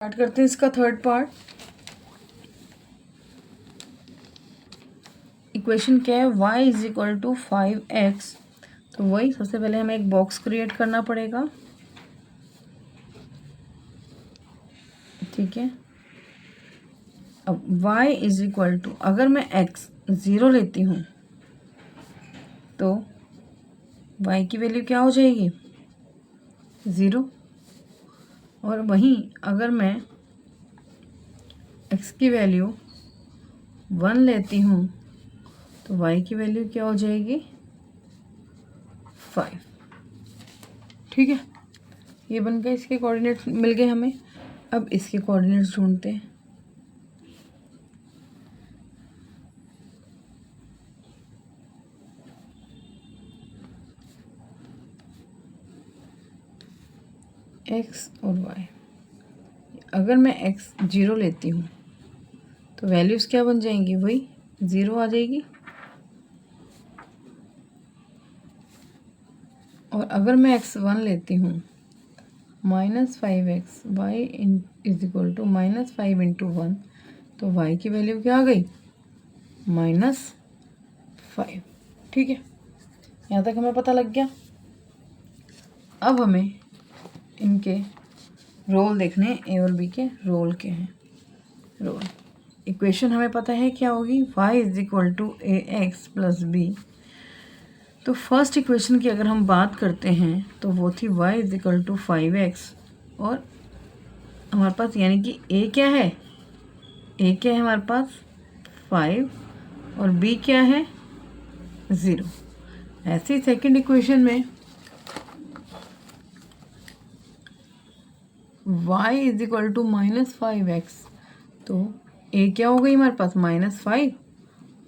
Start करते हैं इसका थर्ड पार्ट। इक्वेशन क्या है, y is equal to 5x। तो वही सबसे पहले हमें एक बॉक्स क्रिएट करना पड़ेगा, ठीक है। अब y इज इक्वल टू, अगर मैं x 0 लेती हूँ तो y की वैल्यू क्या हो जाएगी, 0। और वहीं अगर मैं x की वैल्यू 1 लेती हूँ तो y की वैल्यू क्या हो जाएगी, 5। ठीक है, ये बन गए, इसके कोऑर्डिनेट्स मिल गए हमें। अब इसके कोऑर्डिनेट्स ढूंढते हैं। x और y, अगर मैं x 0 लेती हूँ तो वैल्यूज़ क्या बन जाएंगी, वही 0 आ जाएगी। और अगर मैं x 1 लेती हूँ, -5x y is equal to -5 into 1, तो y की वैल्यू क्या आ गई, -5। ठीक है, यहाँ तक हमें पता लग गया। अब हमें इनके रोल देखने हैं, ए और बी के रोल के हैं। रोल इक्वेशन हमें पता है क्या होगी, y is equal to ax plus b. तो फर्स्ट इक्वेशन की अगर हम बात करते हैं तो वो थी y is equal to 5x, और हमारे पास यानी कि a क्या है, हमारे पास 5 और b क्या है, 0। ऐसे ही सेकेंड इक्वेशन में y is equal to -5x, तो a क्या हो गई हमारे पास, -5,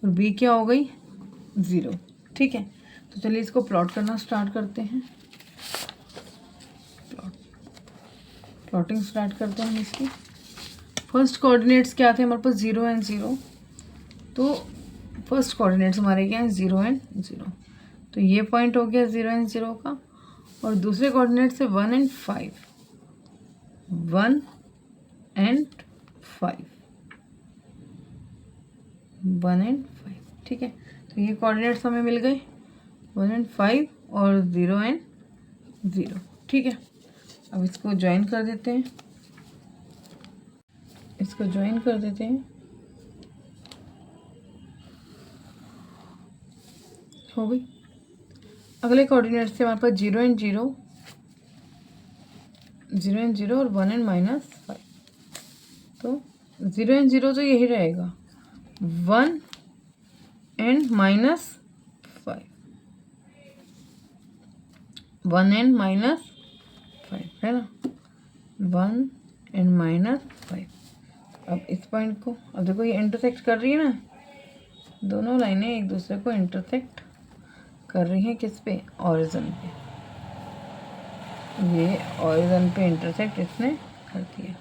और b क्या हो गई, 0। ठीक है, तो चलिए इसको प्लॉट करना स्टार्ट करते हैं। प्लॉटिंग स्टार्ट करते हैं हम इसकी। फर्स्ट कोऑर्डिनेट्स क्या थे हमारे पास, 0 एंड 0। तो फर्स्ट कोऑर्डिनेट्स हमारे क्या हैं, 0 एंड 0। तो ये पॉइंट हो गया 0 एंड 0 का। और दूसरे कोऑर्डिनेट्स है 1 एंड 5, 1 एंड 5, 1 एंड 5। ठीक है, तो ये कोऑर्डिनेट्स हमें मिल गए, 1 एंड 5 और 0 एंड 0। ठीक है, अब इसको ज्वाइन कर देते हैं, हो गई। अगले कोऑर्डिनेट्स से हमारे पास 0 एंड 0, 0 एंड 0 और 1 एंड -5। तो 0 एंड 0 तो यही रहेगा, 1 एंड -5, 1 एंड -5 है ना, 1 एंड -5। अब इस पॉइंट को, अब देखो ये इंटरसेक्ट कर रही है ना, दोनों लाइनें एक दूसरे को इंटरसेक्ट कर रही हैं, किस पे, ओरिजिन पे। ये ओरिजिन पे इंटरसेक्ट इसने कर दिया।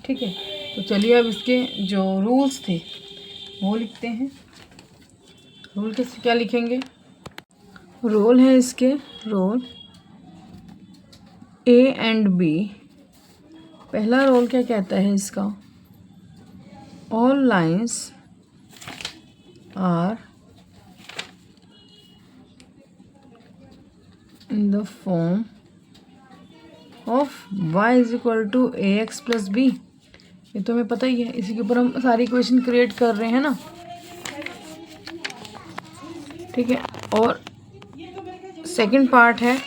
ठीक है, तो चलिए अब इसके जो रूल्स थे वो लिखते हैं। रूल किस क्या लिखेंगे, रोल है इसके, रोल ए एंड बी। पहला रोल क्या कहता है इसका, all lines are in the form of y is equal to ax plus b। ये तो हमें पता ही है, इसी के ऊपर हम सारी इक्वेशन क्रिएट कर रहे हैं ना। ठीक है, और सेकंड पार्ट है,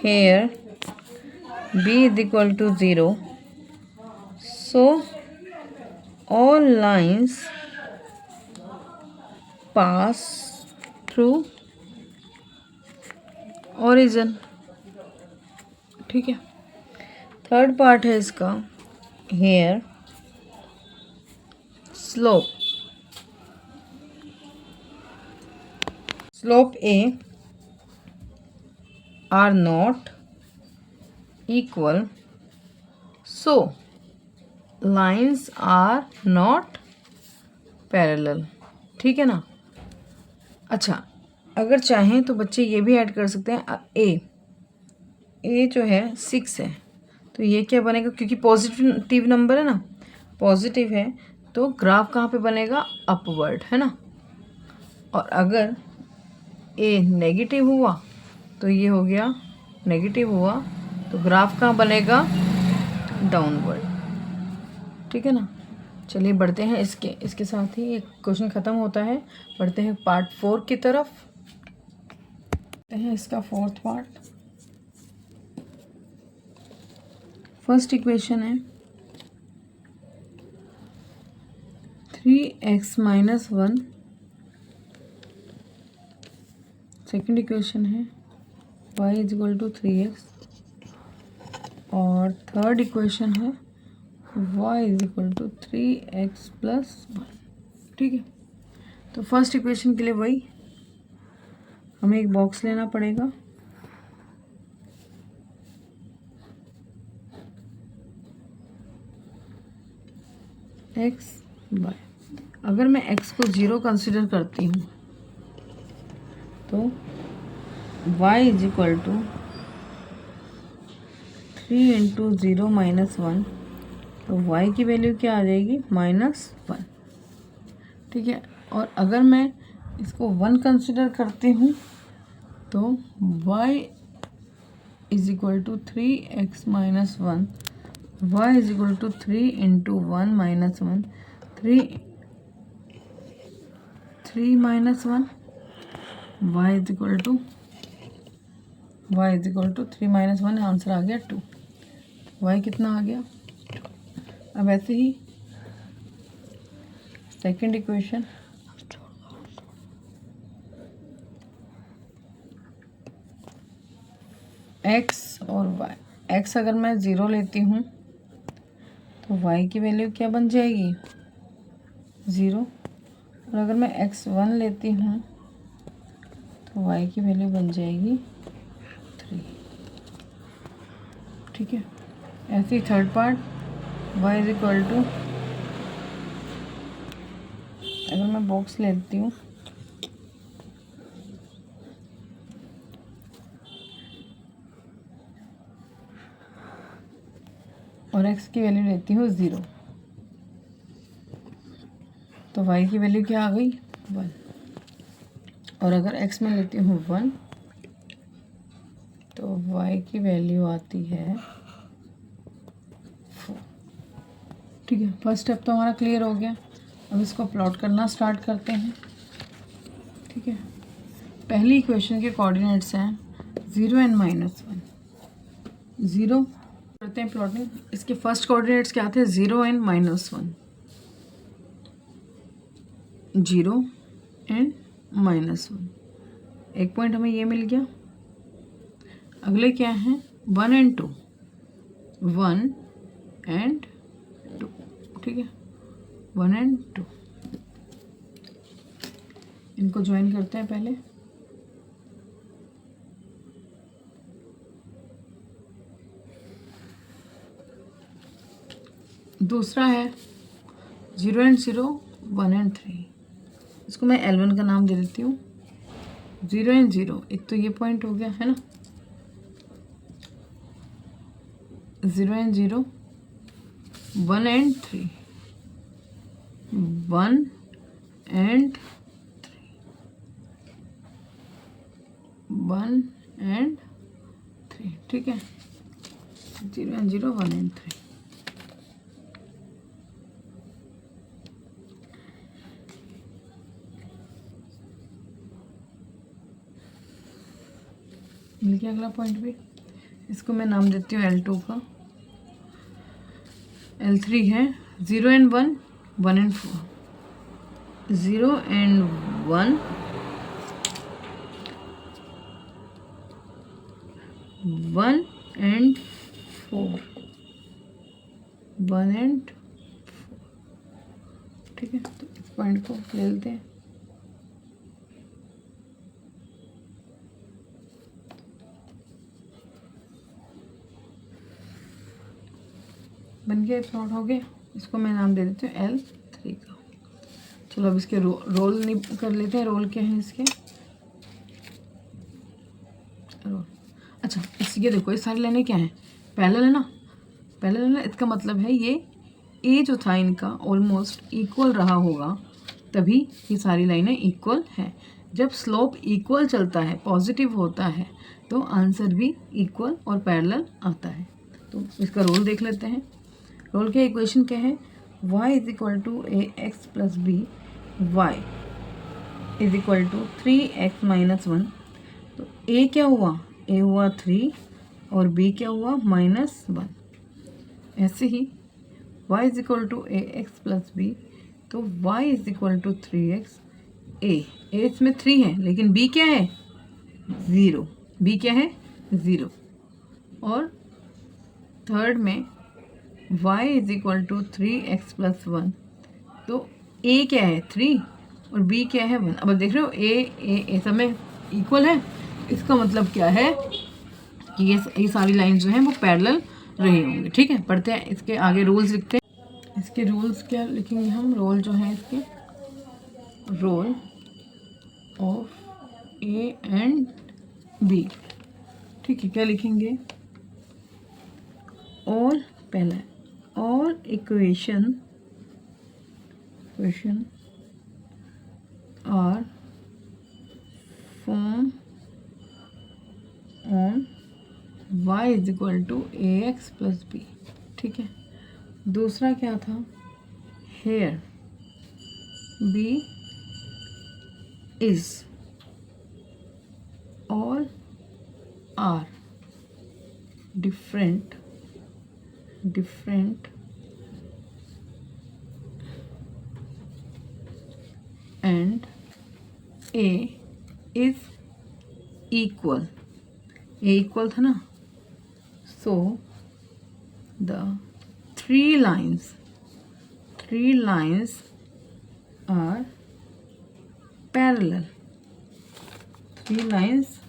here b is equal to 0, so all lines pass through origin। ठीक है, थर्ड पार्ट है इसका, here slope a are not equal, so lines are not parallel। ठीक है ना। अच्छा, अगर चाहें तो बच्चे ये भी ऐड कर सकते हैं, ए जो है 6 है, तो ये क्या बनेगा, क्योंकि पॉजिटिव नंबर है ना, पॉजिटिव है, तो ग्राफ कहाँ पे बनेगा, अपवर्ड, है ना। और अगर ए नेगेटिव हुआ तो ये हो गया, नेगेटिव हुआ तो ग्राफ कहाँ बनेगा, डाउनवर्ड, ठीक है ना। चलिए बढ़ते हैं, इसके साथ ही एक क्वेश्चन ख़त्म होता है। बढ़ते हैं पार्ट 4 की तरफ, हैं इसका 4th पार्ट। फर्स्ट इक्वेशन है 3x - 1, सेकेंड इक्वेशन है y = 3x, और थर्ड इक्वेशन है y = 3x + 1, ठीक है। तो फर्स्ट इक्वेशन के लिए वही हमें एक बॉक्स लेना पड़ेगा, x y। अगर मैं x को 0 कंसिडर करती हूँ तो y = 3 × 0 - 1, तो y की वैल्यू क्या आ जाएगी, -1, ठीक है। और अगर मैं इसको 1 कंसिडर करती हूँ तो y = 3x - 1, y = 3 × 1 - 1, 3 - 1, y = 3 - 1, answer आ गया 2। y कितना आ गया। अब ऐसे ही सेकंड इक्वेशन, x और y। x अगर मैं 0 लेती हूँ तो y की वैल्यू क्या बन जाएगी, 0। और अगर मैं x1 लेती हूँ तो y की वैल्यू बन जाएगी 3, ठीक है। ऐसे ही थर्ड पार्ट, y = अगर मैं बॉक्स लेती हूँ और x की वैल्यू लेती हूँ 0, तो y की वैल्यू क्या आ गई, 1। और अगर x में लेती हूँ 1 तो y की वैल्यू आती है 4, ठीक है। फर्स्ट स्टेप तो हमारा क्लियर हो गया। अब इसको प्लॉट करना स्टार्ट करते हैं, ठीक है। पहली इक्वेशन के कोऑर्डिनेट्स हैं 0 और -1। 0 करते हैं प्लॉटिंग। इसके फर्स्ट कोऑर्डिनेट्स क्या थे, 0 और -1, 0 और -1। एक पॉइंट हमें ये मिल गया। अगले क्या हैं, 1 और 2, 1 और 2, ठीक है, 1 और 2। इनको ज्वाइन करते हैं पहले। दूसरा है 0 और 0, 1 और 3। इसको मैं L1 का नाम दे देती हूँ। 0 और 0, एक तो ये पॉइंट हो गया है ना, 0 और 0, 1 और 3, 1 और 3, 1 और 3, ठीक है। 0 और 0, 1 और 3। मिल गया अगला पॉइंट भी। इसको मैं नाम देती हूँ L2 का। L3 है 0 और 1, 1 और 4, 0 और 1, 1 और 4, 1 और 4, ठीक है। तो इस पॉइंट को ले लेते हैं। बन गया, प्लॉट हो गया। इसको मैं नाम दे देती हूँ L3 का। चलो अब इसके रोल नहीं कर लेते हैं। रोल क्या है इसके, रोल, अच्छा, ये देखो ये सारी लाइनें क्या हैं, पैरेलल है ना, पैरेलल है ना, इसका मतलब है ये जो था इनका ऑलमोस्ट इक्वल रहा होगा, तभी ये सारी लाइनें इक्वल हैं। जब स्लोप इक्वल चलता है, पॉजिटिव होता है, तो आंसर भी इक्वल और पैरेलल आता है। तो इसका रोल देख लेते हैं। रोल के इक्वेशन क्या है, y is equal to a x plus b, y is equal to 3x minus 1। तो a क्या हुआ, a हुआ 3 और b क्या हुआ -1। ऐसे ही y is equal to a x plus b, तो y is equal to 3x। a इसमें 3 है लेकिन b क्या है 0, b क्या है 0। और थर्ड में y is equal to 3x plus 1, तो a क्या है 3 और b क्या है 1। अब देख रहे हो a सब में इक्वल है, इसका मतलब क्या है कि ये सारी लाइन जो हैं वो पैरेलल रही होंगी। ठीक है, पढ़ते हैं इसके आगे रूल्स लिखते हैं। इसके रूल्स क्या लिखेंगे हम, रोल जो है इसके, role of a and b. ठीक है, क्या लिखेंगे, और पहला और equation are form on y is equal to a x plus b. ठीक है, दूसरा क्या था, here b is all are different and a is equal, a equal था ना, so the three lines are parallel, three lines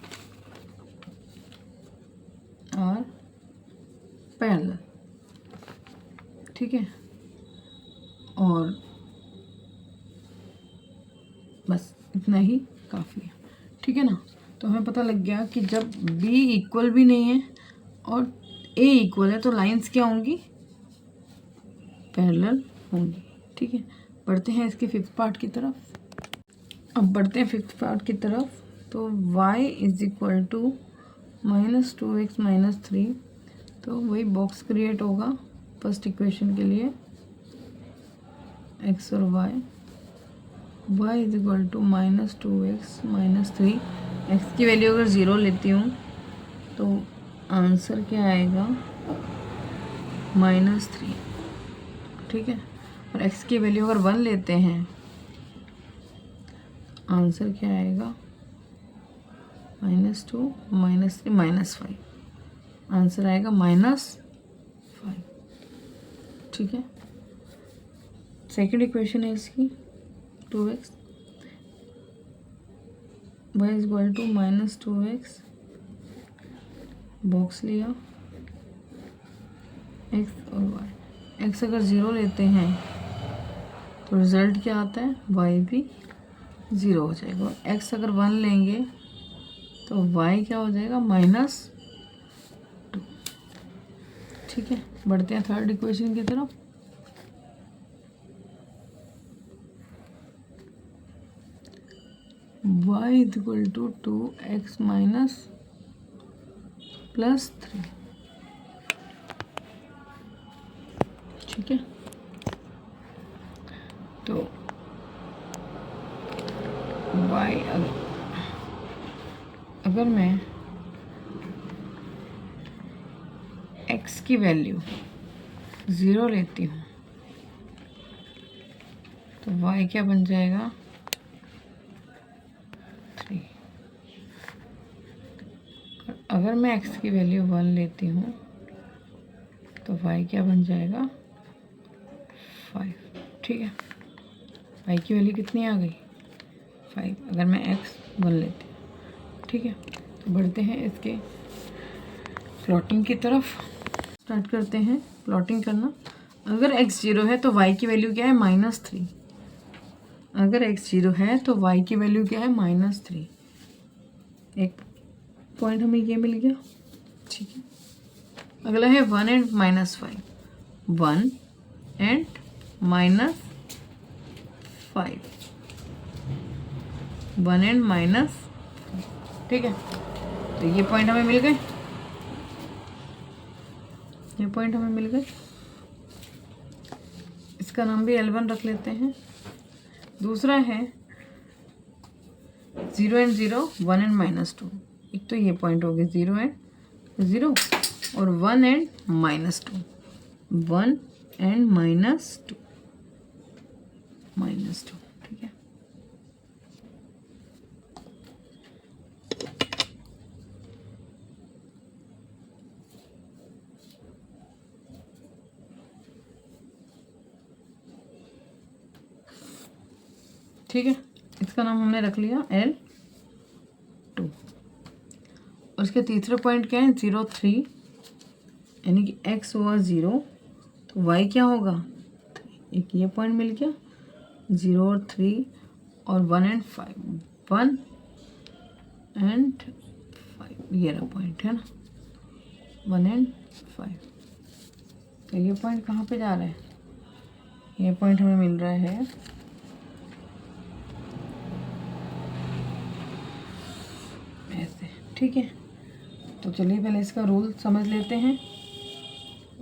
are parallel. ठीक है, और बस इतना ही काफ़ी है। ठीक है ना, तो हमें पता लग गया कि जब b इक्वल भी नहीं है और a इक्वल है तो लाइंस क्या होंगी, पैरेलल होंगी। ठीक है, बढ़ते हैं इसके फिफ्थ पार्ट की तरफ। अब बढ़ते हैं फिफ्थ पार्ट की तरफ। तो y is equal to -2x minus 3, तो वही बॉक्स क्रिएट होगा फर्स्ट इक्वेशन के लिए, x और y is equal to -2x minus 3। x की वैल्यू अगर 0 लेती हूँ तो आंसर क्या आएगा -3। ठीक है, और x की वैल्यू अगर 1 लेते हैं आंसर क्या आएगा -2 -3 -5, आंसर आएगा -5। ठीक है, सेकेंड इक्वेशन है इसकी 2x, y is equal to -2x, box लिया x और y, x अगर 0 लेते हैं तो रिजल्ट क्या आता है, y भी 0 हो जाएगा। x अगर 1 लेंगे तो y क्या हो जाएगा -2। ठीक है, बढ़ते हैं थर्ड इक्वेशन की तरफ। y is equal to 2x minus plus 3। ठीक है, तो y अगर मैं x की वैल्यू 0 लेती हूँ तो y क्या बन जाएगा 3। और अगर मैं x की वैल्यू 1 लेती हूँ तो y क्या बन जाएगा 5। ठीक है, y की वैल्यू कितनी आ गई 5, अगर मैं x 1 लेती हूँ। ठीक है, तो बढ़ते हैं इसके प्लॉटिंग की तरफ, स्टार्ट करते हैं प्लॉटिंग करना। अगर x 0 है तो y की वैल्यू क्या है -3, अगर x 0 है तो y की वैल्यू क्या है -3। एक पॉइंट हमें ये मिल गया। ठीक है। अगला है 1 and -5, 1 and -5, 1 and -5, ठीक है। तो ये पॉइंट हमें मिल गए, ये पॉइंट हमें मिल गए। इसका नाम भी L1 रख लेते हैं। दूसरा है 0 and 0, 1 and -2। एक तो ये पॉइंट हो गए 0 and 0 और 1 and -2, 1 and -2, ठीक है। ठीक है, इसका नाम हमने रख लिया L2। और इसके तीसरे पॉइंट क्या है 0, 3, यानी कि x हुआ 0 तो y क्या होगा, एक ये पॉइंट मिल गया 0 और 3 और 1 and 5, 1 and 5, ये रहा पॉइंट है ना 1 and 5। तो ये पॉइंट कहाँ पे जा रहा है, ये पॉइंट हमें मिल रहा है ऐसे, ठीक है। तो चलिए पहले इसका रूल समझ लेते हैं,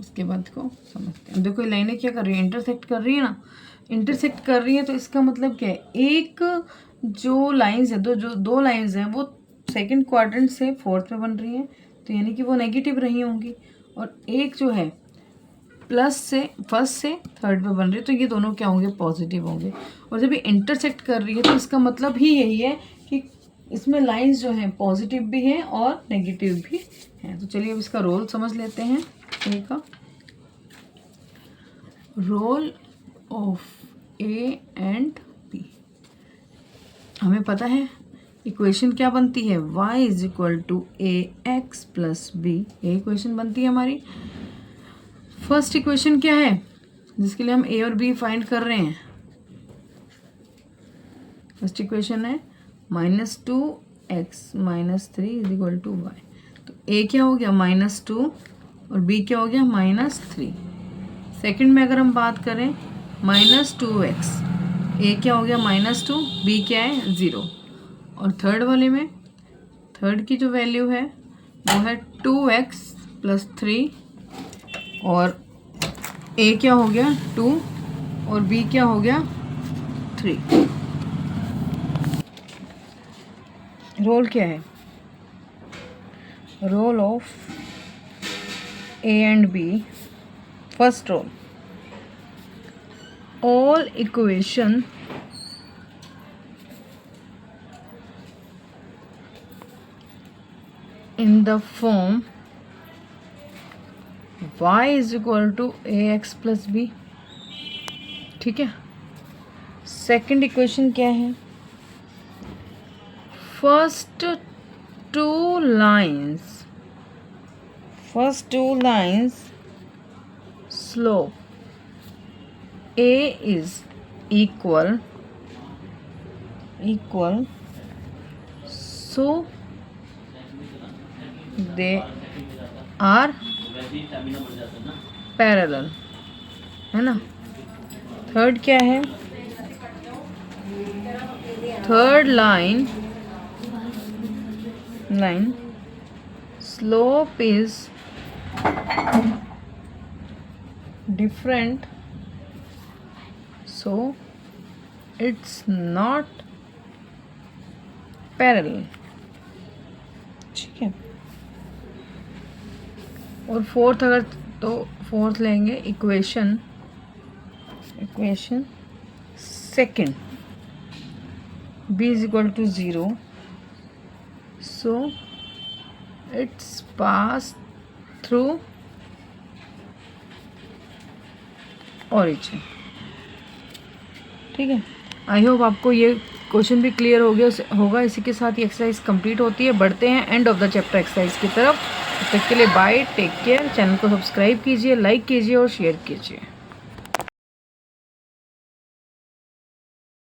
उसके बाद को समझते हैं। देखो ये लाइनें क्या कर रही है, इंटरसेक्ट कर रही है ना, इंटरसेक्ट कर रही है। तो इसका मतलब क्या है, एक जो लाइंस है, दो लाइंस हैं वो सेकंड क्वाड्रेंट से फोर्थ में बन रही हैं, तो यानी कि वो नेगेटिव रही होंगी। और एक जो है प्लस से फर्स्ट से थर्ड में बन रही है, तो ये दोनों क्या होंगे, पॉजिटिव होंगे। और जब ये इंटरसेक्ट कर रही है तो इसका मतलब ही यही है कि इसमें लाइंस जो हैं पॉजिटिव भी हैं और नेगेटिव भी हैं। तो चलिए अब इसका रोल समझ लेते हैं। ए का role of a and b, हमें पता है इक्वेशन क्या बनती है, y is equal to ax plus b, ये इक्वेशन बनती है हमारी। फर्स्ट इक्वेशन क्या है जिसके लिए हम a और b फाइंड कर रहे हैं, फर्स्ट इक्वेशन है -2x - 3 is equal to y। तो a क्या हो गया -2 और b क्या हो गया -3। सेकंड में अगर हम बात करें -2x, a क्या हो गया -2, b क्या है 0। और थर्ड वाले में थर्ड की जो वैल्यू है वो है 2x प्लस 3 और a क्या हो गया 2 और b क्या हो गया 3। रोल क्या है, role of a and b, first role all equation in the form y is equal to ax plus b, ठीक है। सेकंड इक्वेशन क्या है, first two lines slope a is equal, so they are parallel, है ना। Third क्या है, third line slope is different, so it's not parallel, ठीक है। और फोर्थ अगर तो फोर्थ लेंगे equation second b is equal to 0, so it's passed through origin, ठीक है। आई होप आपको ये क्वेश्चन भी क्लियर हो गया होगा। इसी के साथ ये एक्सरसाइज कंप्लीट होती है। बढ़ते हैं end of the chapter exercise की तरफ। तब तक के लिए बाय, टेक केयर। चैनल को सब्सक्राइब कीजिए, लाइक कीजिए और शेयर कीजिए।